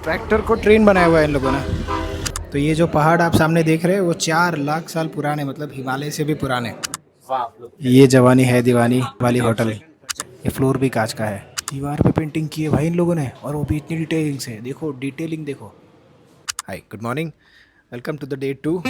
Tractor को train बनाया हुआ है इन लोगों ने। तो ये जो पहाड़ आप सामने देख रहे हैं वो 4 लाख साल पुराने, मतलब हिमालय से भी पुराने। ये जवानी है दीवानी वाली होटल। ये फ्लोर भी कांच का है। दीवार पे पेंटिंग की है भाई इन लोगों ने, और वो भी इतनी डिटेलिंग से। देखो डिटेलिंग देखो। Hi, good morning, welcome to the day 2।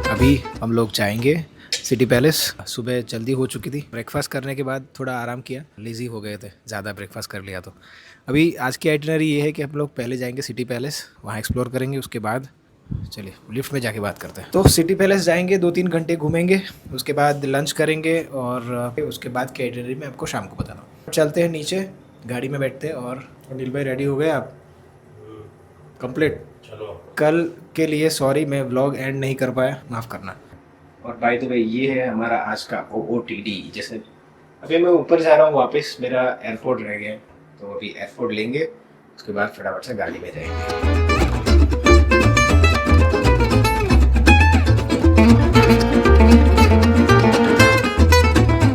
अभी हम लोग जाएंगे सिटी पैलेस। सुबह जल्दी हो चुकी थी, ब्रेकफास्ट करने के बाद थोड़ा आराम किया, लेज़ी हो गए थे, ज़्यादा ब्रेकफास्ट कर लिया। तो अभी आज की आइटिनरी ये है कि हम लोग पहले जाएंगे सिटी पैलेस, वहाँ एक्सप्लोर करेंगे, उसके बाद चलिए लिफ्ट में जाके बात करते हैं। तो सिटी पैलेस जाएंगे, 2-3 घंटे घूमेंगे, उसके बाद लंच करेंगे और उसके बाद की आइटिनरी मैं आपको शाम को बताता हूँ। चलते हैं नीचे, गाड़ी में बैठते हैं। और अनिल भाई रेडी हो गए आप? कंप्लीट। चलो, कल के लिए सॉरी, मैं व्लॉग एंड नहीं कर पाया, माफ़ करना। और बाय द वे ये है हमारा आज का OOTD। जैसे अभी मैं ऊपर जा रहा हूँ वापस, मेरा एयरपोर्ट रह गया, तो अभी एयरपोर्ट लेंगे, उसके बाद फटाफट से गाड़ी में जाएंगे।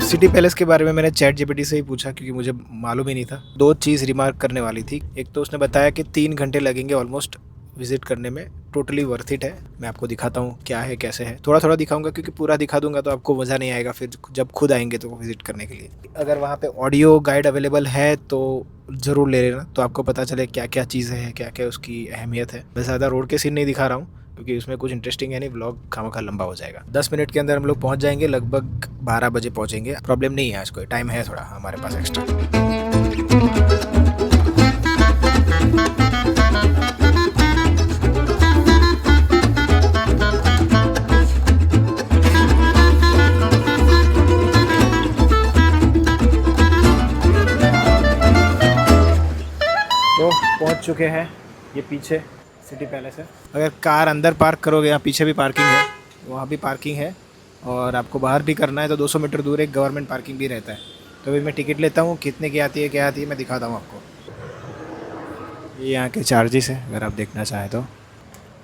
सिटी पैलेस के बारे में मैंने ChatGPT से ही पूछा, क्योंकि मुझे मालूम ही नहीं था। 2 चीज़ रिमार्क करने वाली थी। एक तो उसने बताया कि 3 घंटे लगेंगे ऑलमोस्ट विज़िट करने में, टोटली वर्थ इट है। मैं आपको दिखाता हूँ क्या है कैसे है, थोड़ा थोड़ा दिखाऊंगा, क्योंकि पूरा दिखा दूंगा तो आपको मज़ा नहीं आएगा फिर जब खुद आएंगे तो विज़िट करने के लिए। अगर वहाँ पे ऑडियो गाइड अवेलेबल है तो ज़रूर ले लेना, तो आपको पता चले क्या क्या चीज़ें हैं, क्या क्या उसकी अहमियत है। मैं ज़्यादा रोड के सीन नहीं दिखा रहा हूँ, क्योंकि उसमें कुछ इंटरेस्टिंग है नहीं, व्लॉग खामखा लंबा हो जाएगा। 10 मिनट के अंदर हम लोग पहुँच जाएंगे, लगभग 12 बजे पहुँचेंगे। प्रॉब्लम नहीं है, आज कोई टाइम है थोड़ा हमारे पास एक्स्ट्रा। तो पहुंच चुके हैं, ये पीछे सिटी पैलेस है। अगर कार अंदर पार्क करोगे, यहाँ पीछे भी पार्किंग है, वहाँ भी पार्किंग है, और आपको बाहर भी करना है तो 200 मीटर दूर एक गवर्नमेंट पार्किंग भी रहता है। तो अभी मैं टिकट लेता हूँ, कितने की आती है क्या आती है मैं दिखाता हूँ आपको। ये यहाँ के चार्जेस है, अगर आप देखना चाहें तो।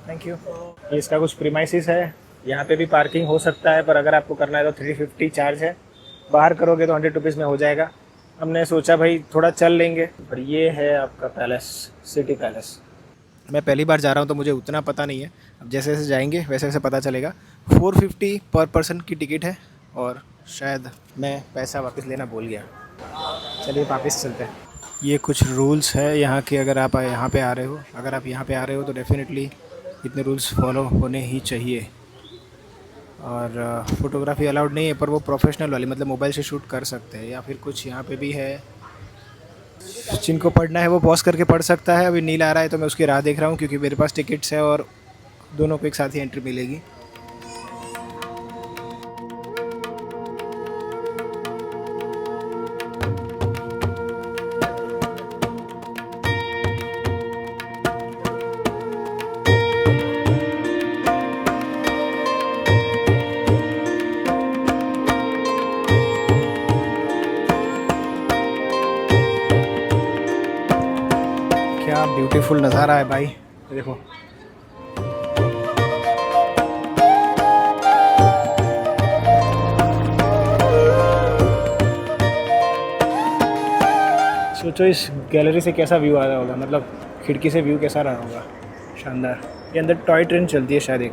Thank you. ये इसका कुछ प्रीमाइसिस है, यहाँ पे भी पार्किंग हो सकता है, पर अगर आपको करना है तो 350 चार्ज है। बाहर करोगे तो 100 रुपीज़ में हो जाएगा। हमने सोचा भाई थोड़ा चल लेंगे। पर ये है आपका पैलेस, सिटी पैलेस। मैं पहली बार जा रहा हूँ तो मुझे उतना पता नहीं है, अब जैसे जैसे जाएंगे वैसे वैसे पता चलेगा। 450 पर पर्सन की टिकट है, और शायद मैं पैसा वापस लेना भूल गया। चलिए वापस चलते हैं। ये कुछ रूल्स है यहाँ के, अगर आप यहाँ पे आ रहे हो, तो डेफिनेटली इतने रूल्स फॉलो होने ही चाहिए। और फोटोग्राफी अलाउड नहीं है, पर वो प्रोफेशनल वाली, मतलब मोबाइल से शूट कर सकते हैं। या फिर कुछ यहाँ पे भी है, जिनको पढ़ना है वो पॉज करके पढ़ सकता है। अभी नील आ रहा है तो मैं उसकी राह देख रहा हूँ, क्योंकि मेरे पास टिकट्स है और दोनों को एक साथ ही एंट्री मिलेगी। क्या ब्यूटीफुल नज़ारा है भाई, देखो। सोचो इस गैलरी से कैसा व्यू आ रहा होगा, मतलब खिड़की से व्यू कैसा रहा होगा, शानदार। ये अंदर टॉय ट्रेन चलती है शायद, एक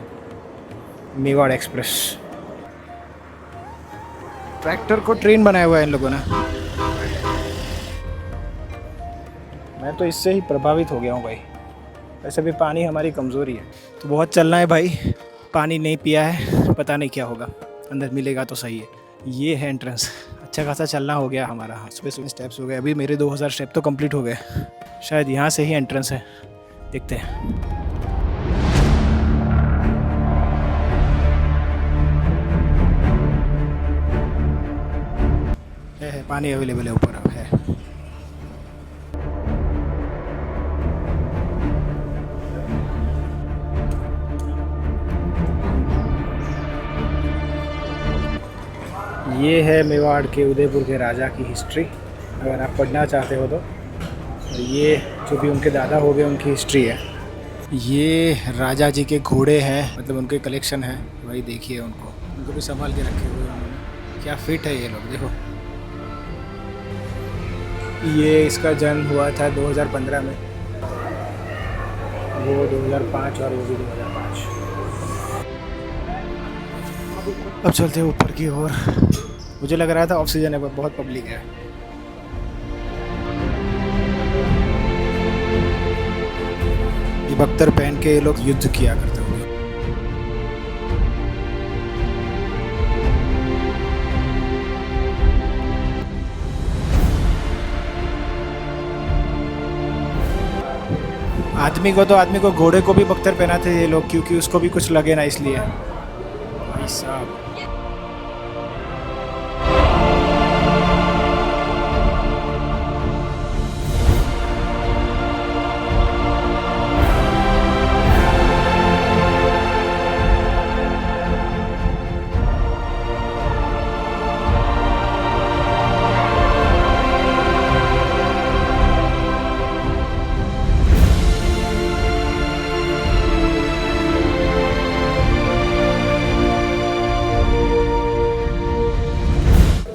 मेवाड़ एक्सप्रेस। ट्रैक्टर को ट्रेन बनाया हुआ है इन लोगों ने। मैं तो इससे ही प्रभावित हो गया हूँ भाई। वैसे भी पानी हमारी कमज़ोरी है, तो बहुत चलना है भाई। पानी नहीं पिया है, पता नहीं क्या होगा, अंदर मिलेगा तो सही है। ये है एंट्रेंस। अच्छा खासा चलना हो गया हमारा, सुबह स्टेप्स हो गए। अभी मेरे 2000 स्टेप तो कंप्लीट हो गए। शायद यहाँ से ही एंट्रेंस है, देखते हैं। है पानी अवेलेबल है ऊपर है। ये है मेवाड़ के, उदयपुर के राजा की हिस्ट्री। अगर आप पढ़ना चाहते हो तो। ये जो भी उनके दादा हो गए उनकी हिस्ट्री है। ये राजा जी के घोड़े हैं, मतलब उनके कलेक्शन है। वही देखिए उनको भी संभाल के रखे हुए उन्होंने। क्या फिट है ये लोग, देखो। ये इसका जन्म हुआ था 2015 में, वो 2005 और वो भी 2005। अब चलते हैं ऊपर की ओर। मुझे लग रहा था ऑफ सीजन है, बहुत पब्लिक है। ये बख्तर पहन के ये लोग युद्ध किया करते होंगे। आदमी को घोड़े को भी बख्तर पहनाते ये लोग, क्योंकि उसको भी कुछ लगे ना, इसलिए। भाई साहब,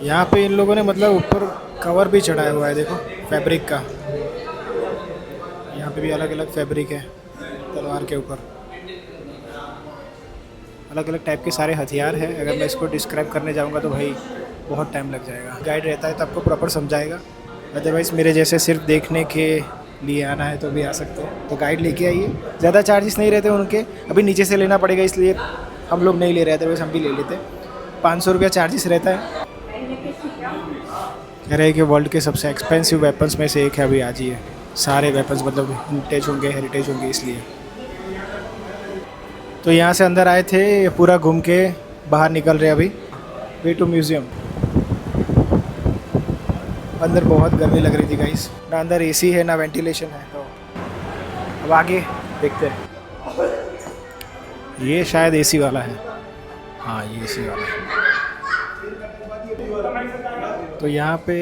यहाँ पे इन लोगों ने मतलब ऊपर कवर भी चढ़ाया हुआ है, देखो, फैब्रिक का। यहाँ पे भी अलग अलग फैब्रिक है तलवार के ऊपर। अलग अलग टाइप के सारे हथियार हैं। अगर मैं इसको डिस्क्राइब करने जाऊँगा तो भाई बहुत टाइम लग जाएगा। गाइड रहता है तो आपको प्रॉपर समझाएगा, अदरवाइज़ मेरे जैसे सिर्फ देखने के लिए आना है तो भी आ सकते हैं। तो गाइड लेके आइए, ज़्यादा चार्जेस नहीं रहते उनके। अभी नीचे से लेना पड़ेगा, इसलिए हम लोग नहीं ले रहे थे, वैसे हम भी ले लेते। 500 रुपया चार्जेस रहता है। कह रहे हैं कि वर्ल्ड के सबसे एक्सपेंसिव वेपन्स में से एक है अभी आज ही है। सारे वेपन्स मतलब विंटेज होंगे, हेरिटेज होंगे, इसलिए। तो यहाँ से अंदर आए थे, पूरा घूम के बाहर निकल रहे अभी। Way to museum. अंदर बहुत गर्मी लग रही थी गाइस, ना अंदर एसी है ना वेंटिलेशन है। तो अब आगे देखते हैं। ये शायद एसी वाला है। हाँ, ये एसी वाला है। तो यहाँ पे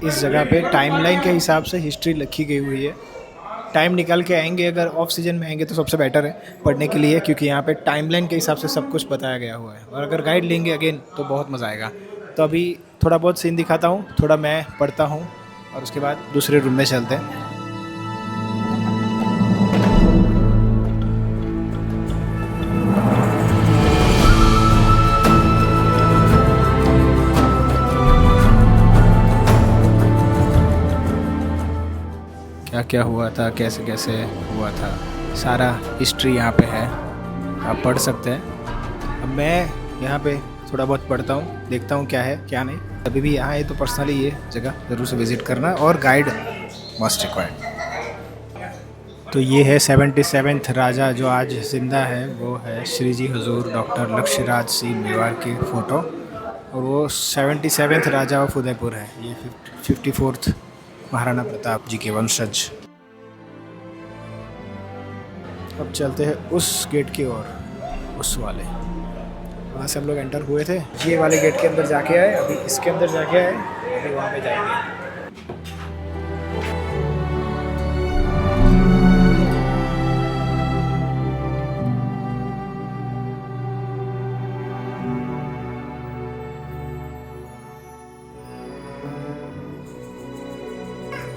इस जगह पे टाइमलाइन के हिसाब से हिस्ट्री लिखी गई हुई है। टाइम निकाल के आएंगे, अगर ऑफ सीजन में आएंगे तो सबसे बेटर है पढ़ने के लिए, क्योंकि यहाँ पे टाइमलाइन के हिसाब से सब कुछ बताया गया हुआ है। और अगर गाइड लेंगे अगेन तो बहुत मज़ा आएगा। तो अभी थोड़ा बहुत सीन दिखाता हूँ, थोड़ा मैं पढ़ता हूँ, और उसके बाद दूसरे रूम में चलते हैं। क्या क्या हुआ था, कैसे कैसे हुआ था, सारा हिस्ट्री यहाँ पे है, आप पढ़ सकते हैं। अब मैं यहाँ पे थोड़ा बहुत पढ़ता हूँ, देखता हूँ क्या है क्या नहीं। अभी भी यहाँ है तो पर्सनली ये जगह ज़रूर से विज़िट करना, और गाइड मस्ट रिक्वायर्ड। तो ये है 77th राजा जो आज जिंदा है, वो है श्री जी हुजूर डॉक्टर लक्ष्यराज सिंह मेवाड़ की फ़ोटो, और वो 77th राजा ऑफ उदयपुर है। ये 54th महाराणा प्रताप जी के वंशज। अब चलते हैं उस गेट की ओर, उस वाले, वहाँ से हम लोग एंटर हुए थे। ये वाले गेट के अंदर जाके आए, अभी इसके अंदर जाके आए, अभी वहाँ पे जाएंगे।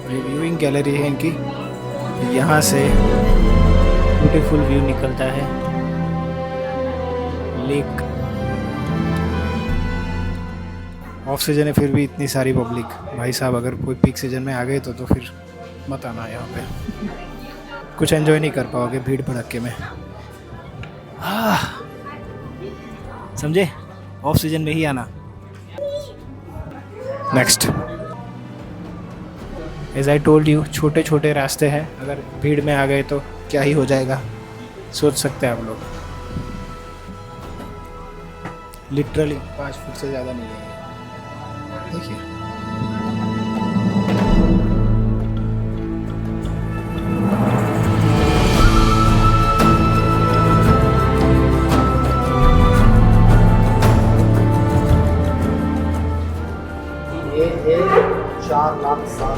व्यूइंग गैलरी है इनकी, यहाँ से ब्यूटीफुल व्यू निकलता है लेक। ऑफ सीजन है फिर भी इतनी सारी पब्लिक, भाई साहब अगर कोई पीक सीजन में आ गए तो फिर मत आना यहाँ पे, कुछ एंजॉय नहीं कर पाओगे भीड़ भड़के में। समझे, ऑफ सीजन में ही आना। Next, as I told you, छोटे छोटे रास्ते हैं, अगर भीड़ में आ गए तो क्या ही हो जाएगा, सोच सकते हैं आप लोग। लिटरली 5 फुट से ज़्यादा नहीं है, देखिए। ये है 4 लाख साल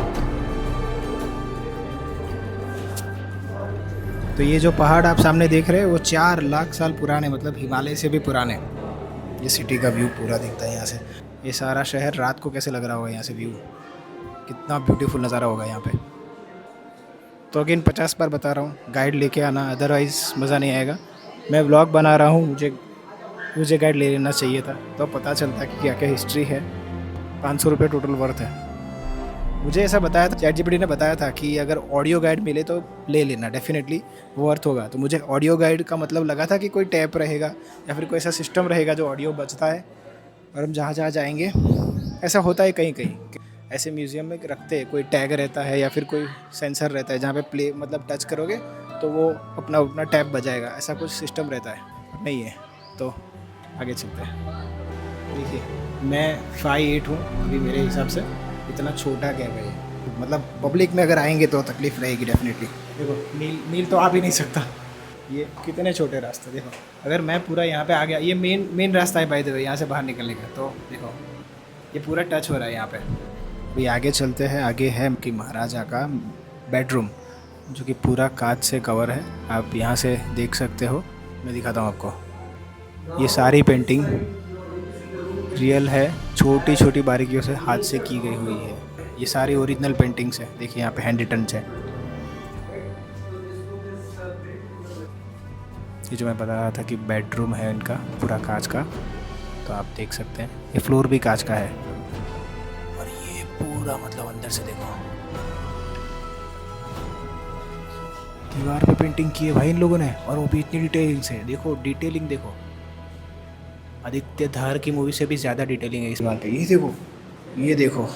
तो ये जो पहाड़ आप सामने देख रहे हैं वो 4 लाख साल पुराने, मतलब हिमालय से भी पुराने। ये सिटी का व्यू पूरा दिखता है यहाँ से। ये सारा शहर रात को कैसे लग रहा होगा यहाँ से व्यू, कितना ब्यूटीफुल नज़ारा होगा यहाँ पे। तो अगेन 50 बार बता रहा हूँ, गाइड लेके आना, अदरवाइज़ मज़ा नहीं आएगा। मैं व्लॉग बना रहा हूँ, मुझे गाइड ले लेना चाहिए था, तो पता चलता कि क्या क्या हिस्ट्री है। 500 रुपये टोटल वर्थ है। मुझे ऐसा बताया था, ChatGPT ने बताया था कि अगर ऑडियो गाइड मिले तो ले लेना, डेफिनेटली वो अर्थ होगा। तो मुझे ऑडियो गाइड का मतलब लगा था कि कोई टैप रहेगा या फिर कोई ऐसा सिस्टम रहेगा जो ऑडियो बचता है और हम जहाँ जहाँ जाएंगे। ऐसा होता है कहीं कहीं, ऐसे म्यूज़ियम में रखते हैं, कोई टैग रहता है या फिर कोई सेंसर रहता है जहाँ पे प्ले मतलब टच करोगे तो वो अपना अपना टैप बजाएगा, ऐसा कुछ सिस्टम रहता है। नहीं है तो आगे चलते हैं। देखिए मैं 5'8" हूँ अभी, मेरे हिसाब से इतना छोटा गैप है ये। मतलब पब्लिक में अगर आएंगे तो तकलीफ़ रहेगी डेफिनेटली। देखो नील तो आ भी नहीं सकता, ये कितने छोटे रास्ते। देखो अगर मैं पूरा यहाँ पे आ गया, ये मेन रास्ता है बाय द वे यहाँ से बाहर निकलने का, तो देखो ये पूरा टच हो रहा है यहाँ पे। अभी आगे चलते हैं। आगे है कि महाराजा का बेडरूम जो कि पूरा कांच से कवर है, आप यहाँ से देख सकते हो। मैं दिखाता हूँ आपको। ये सारी पेंटिंग रियल है, छोटी छोटी बारीकियों से हाथ से की गई हुई है। ये सारी ओरिजिनल पेंटिंग्स है। देखिए यहाँ पे हैंड रिटन है। ये जो मैं बता रहा था कि बेडरूम है इनका पूरा कांच का, तो आप देख सकते हैं ये फ्लोर भी कांच का है। और ये पूरा मतलब अंदर से देखो, दीवार पे पेंटिंग की है भाई इन लोगों ने, और वो भी इतनी डिटेलिंग से। देखो डिटेलिंग देखो, आदित्य धार की मूवी से भी ज़्यादा डिटेलिंग है इस बार पे। ये देखो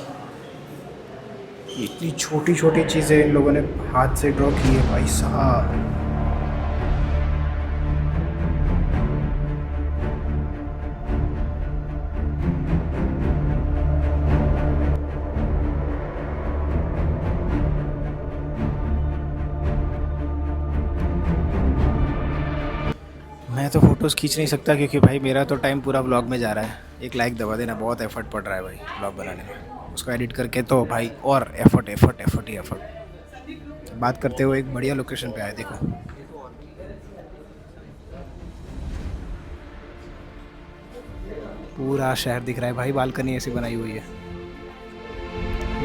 इतनी छोटी छोटी चीज़ें इन लोगों ने हाथ से ड्रॉ की है भाई साहब। मैं तो फ़ोटोज़ खींच नहीं सकता क्योंकि भाई मेरा तो टाइम पूरा व्लॉग में जा रहा है। एक लाइक दबा देना, बहुत एफर्ट पड़ रहा है भाई व्लॉग बनाने में। उसको एडिट करके तो भाई और एफर्ट। बात करते हुए एक बढ़िया लोकेशन पे आए। देखो पूरा शहर दिख रहा है भाई, बालकनी ऐसी बनाई हुई है।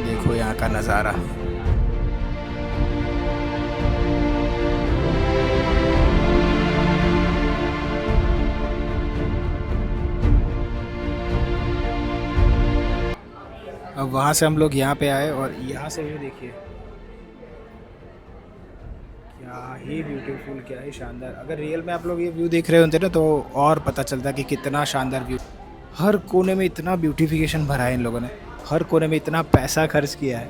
देखो यहाँ का नज़ारा। अब वहाँ से हम लोग यहाँ पे आए और यहाँ से व्यू देखिए, क्या ही ब्यूटीफुल, क्या ही शानदार। अगर रियल में आप लोग ये व्यू देख रहे होते ना तो और पता चलता कि कितना शानदार व्यू। हर कोने में इतना ब्यूटिफिकेशन भरा है इन लोगों ने, हर कोने में इतना पैसा खर्च किया है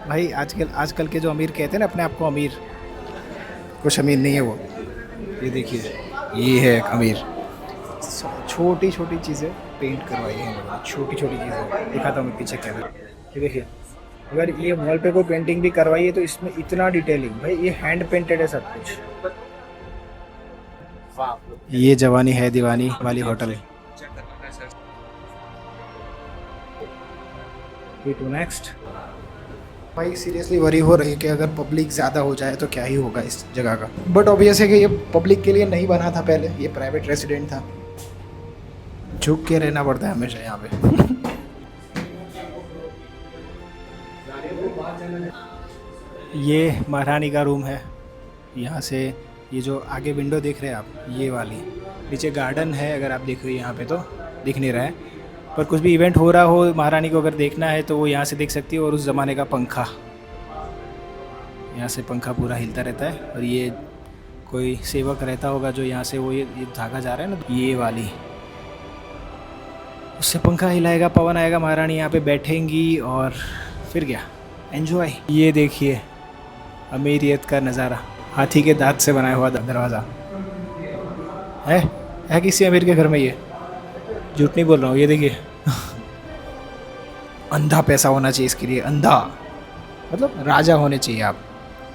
भाई। आजकल के जो अमीर कहते हैं ना अपने आप को अमीर, कुछ अमीर नहीं है वो। ये देखिए ये है एक अमीर। छोटी छोटी चीज़ें पेंट करवाई है इन लोगों ने, छोटी छोटी चीज़ें। दिखाता हूँ मैं पीछे कैमरा। ये देखिए अगर ये वॉल पे कोई पेंटिंग भी करवाई है तो इसमें इतना डिटेलिंग भाई, ये हैंड पेंटेड है सब कुछ। ये जवानी है दीवानी वाली होटल है। टू नेक्स्ट भाई सीरियसली वरी हो रही है कि अगर पब्लिक ज़्यादा हो जाए तो क्या ही होगा इस जगह का। बट ऑब्वियस है कि ये पब्लिक के लिए नहीं बना था पहले, ये प्राइवेट रेसिडेंट था। झुक के रहना पड़ता है हमेशा यहाँ पे। ये महारानी का रूम है। यहाँ से ये जो आगे विंडो देख रहे हैं आप, ये वाली, नीचे गार्डन है। अगर आप देख रहे हो यहाँ पे तो दिख नहीं रहा है, पर कुछ भी इवेंट हो रहा हो महारानी को अगर देखना है तो वो यहाँ से देख सकती है। और उस ज़माने का पंखा, यहाँ से पंखा पूरा हिलता रहता है। और ये कोई सेवक रहता होगा जो यहाँ से वो ये धागा जा रहा है ना, ये वाली, उससे पंखा हिलाएगा, पवन आएगा, महारानी यहाँ पे बैठेंगी और फिर क्या एंजॉय। ये देखिए अमीरियत का नज़ारा, हाथी के दांत से बनाया हुआ दरवाज़ा है किसी अमीर के घर में। ये झूठ नहीं बोल रहा हूँ। ये देखिए अंधा पैसा होना चाहिए इसके लिए, अंधा मतलब राजा होने चाहिए आप,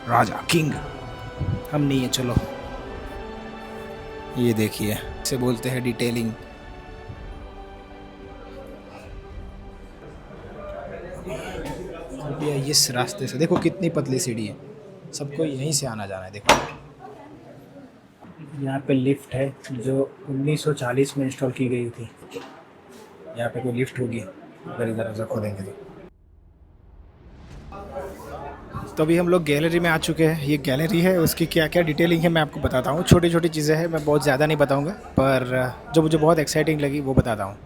राजा किंग। हम नहीं है चलो। ये देखिए इसे बोलते हैं डिटेलिंग। इस रास्ते से देखो कितनी पतली सीढ़ी है, सबको यहीं से आना जाना है। देखो यहाँ पे लिफ्ट है जो 1940 में इंस्टॉल की गई थी। यहाँ पे कोई लिफ्ट होगी अगर इधर उधर खोलेंगे तो अभी हम लोग गैलरी में आ चुके हैं। ये गैलरी है, उसकी क्या क्या डिटेलिंग है मैं आपको बताता हूँ। छोटी छोटी चीज़ें हैं, मैं बहुत ज़्यादा नहीं बताऊँगा, पर जो मुझे बहुत एक्साइटिंग लगी वो बताता हूँ।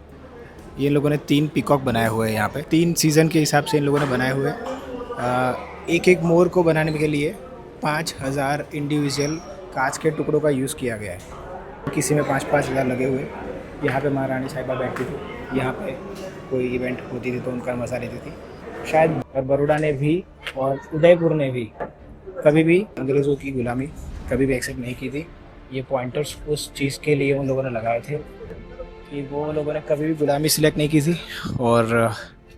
ये लोगों ने 3 पीकॉक बनाए हुए हैं यहाँ पे, 3 सीज़न के हिसाब से इन लोगों ने बनाए हुए हैं। एक एक मोर को बनाने के लिए 5000 इंडिविजुअल कांच के टुकड़ों का यूज़ किया गया है। किसी में 5-5 हज़ार लगे हुए। यहाँ पे महारानी साहिबा बैठती थी, यहाँ पे कोई इवेंट होती थी तो उनका मज़ा लेती थी शायद। और बड़ौदा ने भी और उदयपुर ने भी कभी भी अंग्रेज़ों की गुलामी कभी भी एक्सेप्ट नहीं की थी। ये पॉइंटर्स उस चीज़ के लिए उन लोगों ने लगाए थे कि वो लोगों ने कभी भी गुलामी सिलेक्ट नहीं की थी। और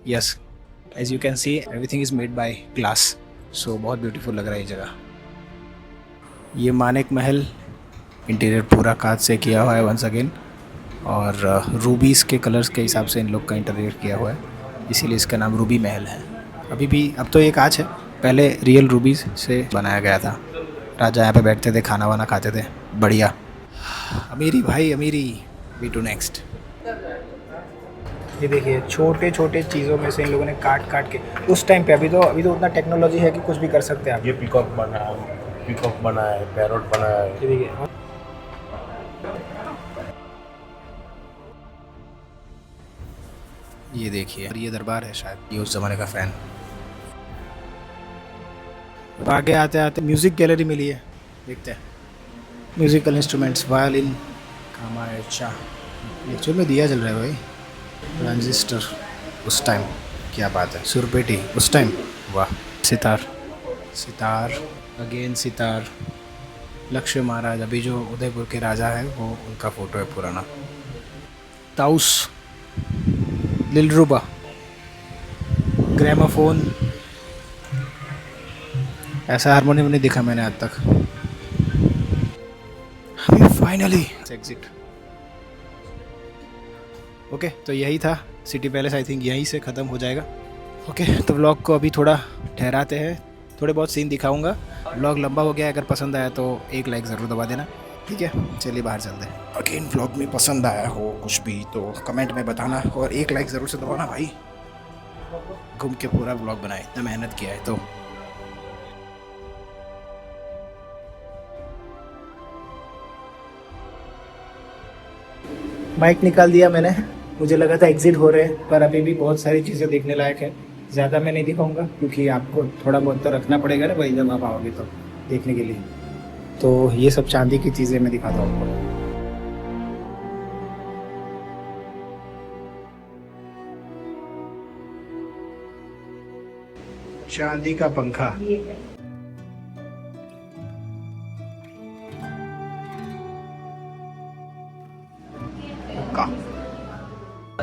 yes, as you can see everything is made by glass, so बहुत ब्यूटीफुल लग रहा है ये जगह। ये मानेक महल इंटीरियर पूरा कांच से किया हुआ है वंस अगेन, और रूबीज़ के कलर्स के हिसाब से इन लोग का इंटीरियर किया हुआ है, इसीलिए इसका नाम रूबी महल है। अभी भी, अब तो ये कांच है, पहले रियल रूबीज़ से बनाया गया था। राजा यहाँ पे बैठते थे, खाना वाना खाते थे, बढ़िया। अमीरी भाई अमीरी, वी टू नेक्स्ट। ये देखिए छोटे छोटे चीज़ों में से इन लोगों ने काट काट के उस टाइम पे, अभी तो उतना टेक्नोलॉजी है कि कुछ भी कर सकते हैं आप। ये पीकॉक बना है, पैरोट बना है। ये देखिए, ये देखिए, और ये दरबार है शायद, ये उस ज़माने का फ़ैन। आगे आते आते म्यूज़िक गैलरी मिली है, देखते हैं। Musical instruments, violin, kamaicha. Actual में दिया जल रहा है भाई, ट्रांजिस्टर उस टाइम, क्या बात है, सुरपेटी उस टाइम, वाह। सितार अगेन सितार। लक्ष्य महाराज, अभी जो उदयपुर के राजा है वो उनका फ़ोटो है पुराना। ताउस, दिलरुबा, ग्रामोफोन। ऐसा हारमोनियम नहीं देखा मैंने आज तक। Finally exit. ओके, तो यही था सिटी पैलेस। आई थिंक यहीं से ख़त्म हो जाएगा। ओके, तो व्लॉग को अभी थोड़ा ठहराते हैं, थोड़े बहुत सीन दिखाऊंगा। व्लॉग लंबा हो गया, अगर पसंद आया तो एक लाइक ज़रूर दबा देना, ठीक है। चलिए बाहर चलते हैं। अगेन व्लॉग में पसंद आया हो कुछ भी तो कमेंट में बताना, और एक लाइक ज़रूर से दबाना भाई। घूम के पूरा व्लॉग बनाए, इतना मेहनत किया है तो। बाइक निकाल दिया मैंने, मुझे लगा था एग्जिट हो रहे हैं, पर अभी भी बहुत सारी चीज़ें देखने लायक है। ज़्यादा मैं नहीं दिखाऊंगा क्योंकि आपको थोड़ा बहुत तो रखना पड़ेगा ना भाई, जब आप आओगे तो देखने के लिए। तो ये सब चांदी की चीज़ें मैं दिखाता हूँ आपको। चांदी का पंखा,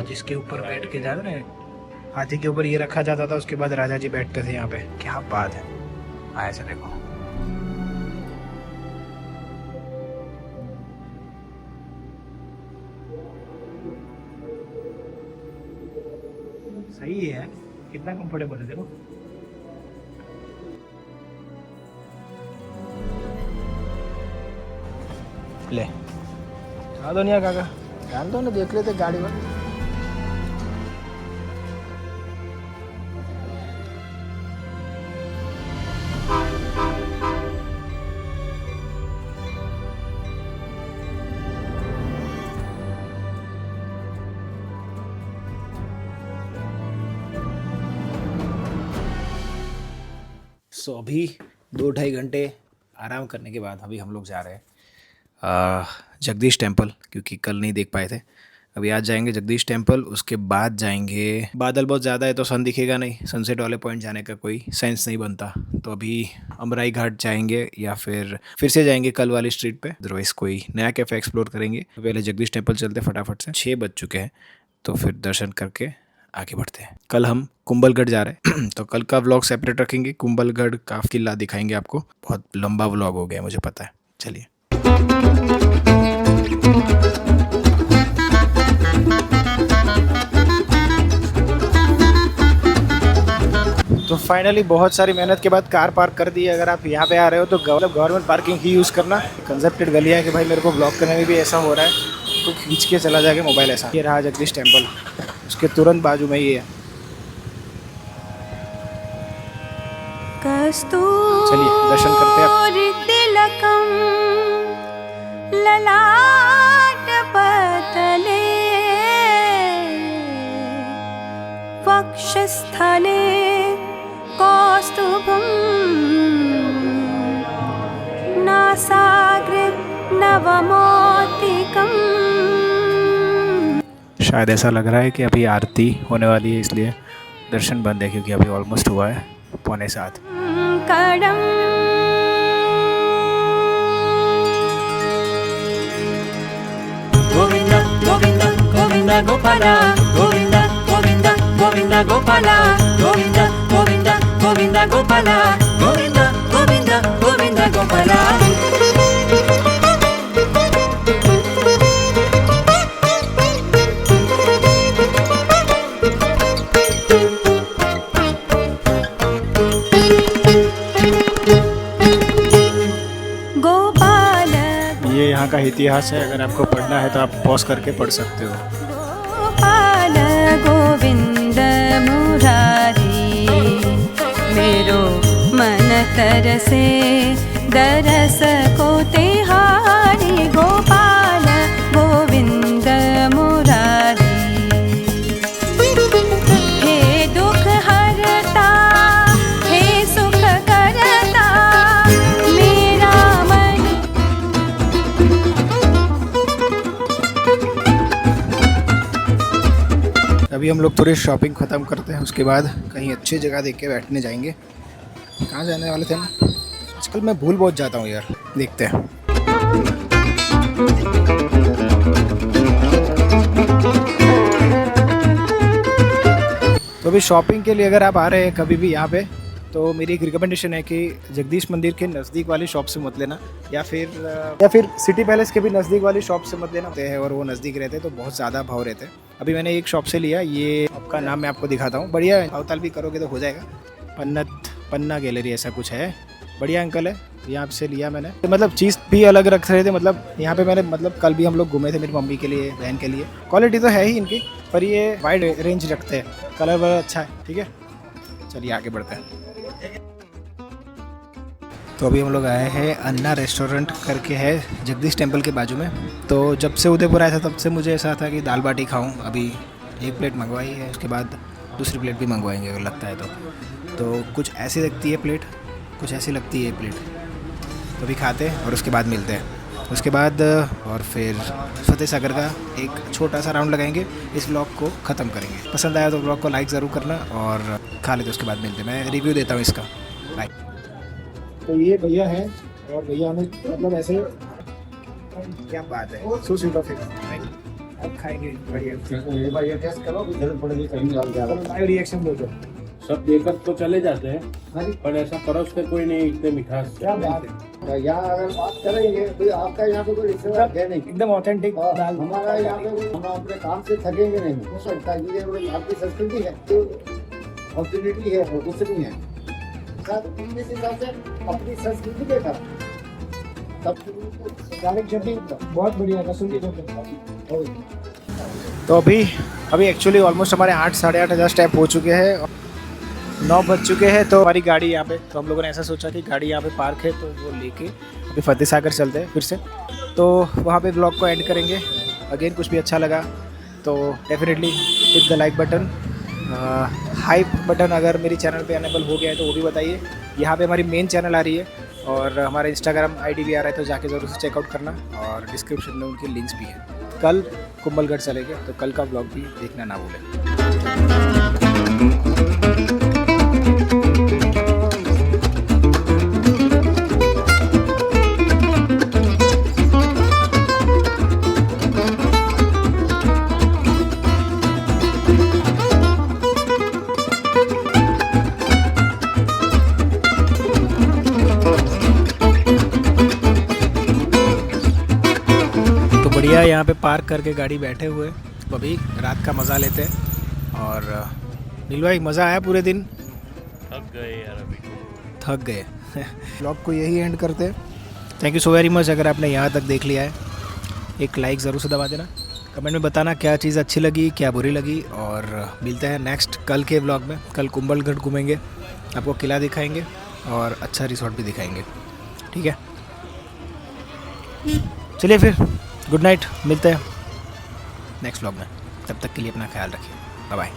जिसके ऊपर बैठ के जाते ना, हाथी के ऊपर ये रखा जाता था, उसके बाद राजा जी बैठते थे यहाँ पे। क्या बात है, आया से देखो। सही है, कितना कंफर्टेबल है देखो। ले हाँ दुनिया काका, ध्यान दो ना, देख लेते गाड़ी में। सो अभी 2-2.5 घंटे आराम करने के बाद अभी हम लोग जा रहे हैं जगदीश टेम्पल, क्योंकि कल नहीं देख पाए थे। अभी आज जाएंगे जगदीश टेम्पल, उसके बाद जाएंगे। बादल बहुत ज़्यादा है तो सन दिखेगा नहीं, सनसेट वाले पॉइंट जाने का कोई सेंस नहीं बनता, तो अभी अमराई घाट जाएंगे या फिर से जाएंगे कल वाली स्ट्रीट पे, अदरवाइज कोई नया कैफ़े एक्सप्लोर करेंगे। तो पहले जगदीश टेम्पल चलते फटाफट से, 6 बज चुके हैं, तो फिर दर्शन करके आगे बढ़ते हैं। कल हम कुंभलगढ़ जा रहे हैं तो कल का व्लॉग सेपरेट रखेंगे, कुंभलगढ़ का किला दिखाएंगे आपको। बहुत लंबा व्लॉग हो गया मुझे पता है, चलिए। तो फाइनली बहुत सारी मेहनत के बाद कार पार्क कर दी। अगर आप यहाँ पे आ रहे हो तो गवर्नमेंट पार्किंग ही यूज़ करना। कंजप्टेड गलियाँ है कि भाई मेरे को ब्लॉक करने में भी ऐसा हो रहा है तो खींच के चला जाएगा मोबाइल ऐसा। ये रहा जगदीश टेम्पल, उसके तुरंत बाजू में ही है। चलिए दर्शन करते हैं। वक्षस्थले कौस्तुभं नासाग्रे नवमोतिकम्। शायद ऐसा लग रहा है कि अभी आरती होने वाली है इसलिए दर्शन बंद है, क्योंकि अभी ऑलमोस्ट हुआ है 6:45। गोविंद गोविंद गोविंद गोपाला गोविंद गोविंद गोविंद गोपाला गोविंद गोविंद गोविंद गोपाला गोविंद गोविंद गोविंद गोपाला। ये यहाँ का इतिहास है, अगर आपको पढ़ना है तो आप पॉज करके पढ़ सकते हो। गोपाल गोविंद मुरारी मेरो मन तरसे दरस को तिहारी। गोपाल गोविंद मुरारी हे दुख हरता हे सुख करता मेरा मन। अभी हम लोग थोड़ी शॉपिंग ख़त्म करते हैं, उसके बाद कहीं अच्छी जगह देख के बैठने जाएंगे। कहाँ जाने वाले थे हम? आजकल मैं भूल बहुत जाता हूँ यार। देखते हैं। तो अभी शॉपिंग के लिए अगर आप आ रहे हैं कभी भी यहाँ पे, तो मेरी एक रिकमेंडेशन है कि जगदीश मंदिर के नज़दीक वाली शॉप से मत लेना, या फिर सिटी पैलेस के भी नज़दीक वाली शॉप से मत लेना है। और वो नज़दीक रहते तो बहुत ज़्यादा भाव रहते। अभी मैंने एक शॉप से लिया, ये आपका नाम मैं आपको दिखाता हूँ। बढ़िया है, भाव ताल भी करोगे तो हो जाएगा। पन्ना गैलरी ऐसा कुछ है, बढ़िया अंकल है। यहाँ से लिया मैंने, तो मतलब चीज़ भी अलग रख रहे थे। मतलब यहाँ पे मैंने मतलब कल भी हम लोग घूमे थे मेरी मम्मी के लिए, बहन के लिए। क्वालिटी तो है ही इनकी, पर ये वाइड रेंज रखते हैं, कलर वलर अच्छा है। ठीक है, चलिए आगे बढ़ते हैं। तो अभी हम लोग आए हैं अन्ना रेस्टोरेंट करके है जगदीश टेम्पल के बाजू में। तो जब से उदयपुर आया था तब से मुझे ऐसा था कि दाल बाटी खाऊं। अभी एक प्लेट मंगवाई है, उसके बाद दूसरी प्लेट भी मंगवाएंगे अगर लगता है तो कुछ ऐसी लगती है प्लेट, कुछ ऐसी लगती है प्लेट। तो अभी खाते हैं और उसके बाद मिलते हैं। उसके बाद और फिर फतेह सागर का एक छोटा सा राउंड लगाएंगे, इस व्लॉग को ख़त्म करेंगे। पसंद आया तो व्लॉग को लाइक ज़रूर करना और खा लेते उसके बाद मिलते हैं। मैं रिव्यू देता हूँ इसका। बाय। तो ये भैया है और भैया हमें मतलब ऐसे, क्या बात है, सो स्वीट ऑफ इट। अब खाएंगे बढ़िया। टेस्ट करो, जरूरत पड़ेगी कहीं और ज्यादा। लाइव रिएक्शन दो। सब देकर तो चले जाते हैं, पर ऐसा परोसते कोई नहीं, इतने मिठास। क्या बात है। यहाँ अगर बात करेंगे तो आपका यहाँ पे कोई रिश्तेदार है नहीं, एकदम ऑथेंटिक दाल। हमारा यहाँ पे हम अपने काम से थकेंगे नहीं। हो सकता है ये आपकी संस्कृति है, ऑपॉर्चुनिटी है, वो कुछ नहीं है। इस हिसाब से अपनी संस्कृति के साथ गार्लिक चटनी बहुत बढ़िया, लहसुन की चटनी। तो अभी एक्चुअली ऑलमोस्ट हमारे 8 साढ़े 8 हज़ार स्टेप हो चुके हैं, 9 बज चुके हैं। तो हमारी गाड़ी यहाँ पे, तो हम लोगों ने ऐसा सोचा कि गाड़ी यहाँ पे पार्क है तो वो लेके अभी फतेह सागर चलते हैं फिर से। तो वहाँ पे ब्लॉग को एंड करेंगे। अगेन कुछ भी अच्छा लगा तो definitely hit the like button, hype button अगर मेरी चैनल पे अनेबल हो गया है तो वो भी बताइए। यहाँ पे हमारी मेन चैनल आ रही है और हमारा इंस्टाग्राम आईडी भी आ रहा है, तो जाके ज़रूर से चेकआउट करना। और डिस्क्रिप्शन में उनकी लिंक्स भी हैं। कल कुंभलगढ़ चलेंगे तो कल का ब्लॉग भी देखना ना भूलें। बढ़िया यहाँ पे पार्क करके गाड़ी बैठे हुए अभी रात का मज़ा लेते हैं। और नीलू भाई मज़ा आया पूरे दिन? थक गए यार अभी तो। थक गए। ब्लॉग को यही एंड करते हैं। Thank you so very much. अगर आपने यहाँ तक देख लिया है, एक लाइक ज़रूर से दबा देना। कमेंट में बताना क्या चीज़ अच्छी लगी, क्या बुरी लगी। और मिलते हैं नेक्स्ट कल के ब्लॉग में। कल कुंभलगढ़ घूमेंगे, आपको किला दिखाएंगे और अच्छा रिसोर्ट भी दिखाएंगे। ठीक है, चलिए फिर गुड नाइट, मिलते हैं नेक्स्ट ब्लॉग में। तब तक के लिए अपना ख्याल रखिए। Bye bye.